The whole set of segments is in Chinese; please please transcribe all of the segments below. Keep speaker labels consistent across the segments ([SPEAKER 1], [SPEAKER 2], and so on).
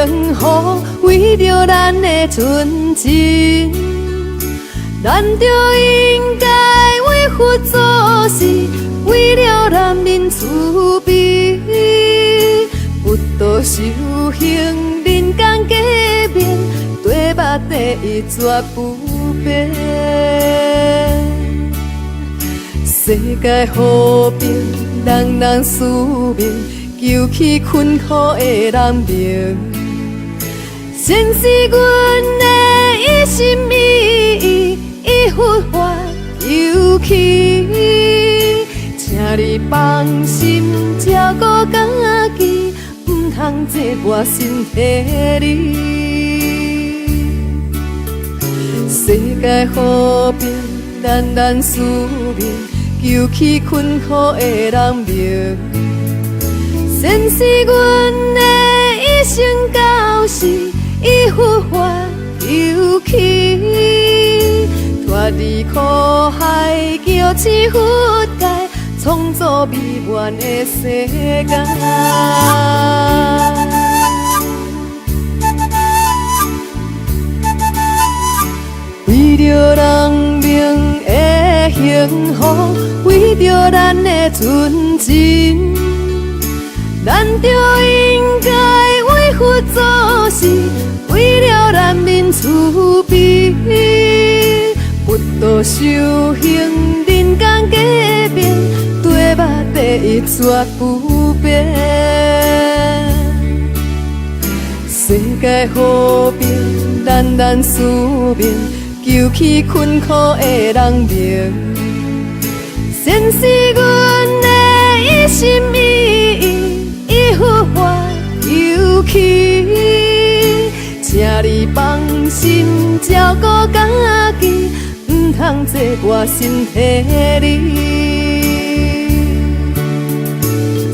[SPEAKER 1] 幸福，为着咱的纯真，咱就应该为佛做事，为了人民慈悲，不度修行，人间改变，对目地一绝不变。世界和平，人人思明，求去困苦的人民。先是阮的一心一意，以佛法求去，请你放心照顾家己，唔通这我身体里。世界和平，人人思明，求去困苦的人民。先是阮的一生到死，以佛法求去，脱离苦海，求取佛界，创造美满的世界。为着人民的幸福，为着咱的纯真，咱就应该为佛做事，为了人民慈悲，不度修行，人间改变，对目地一绝不变。世界和平，人人思明，求去困苦的人民。先是阮的一心一意，以佛法求去，请你放心照顾家己，唔通坐我身体里。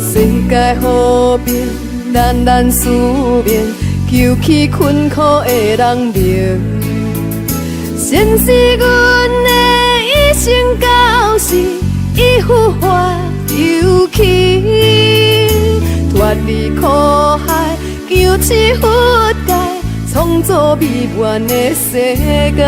[SPEAKER 1] 世界和平，人人思明，求去困苦的人民。先是阮的一生到死，以佛法求去，脱离苦海，求取佛界，创造美满的世界。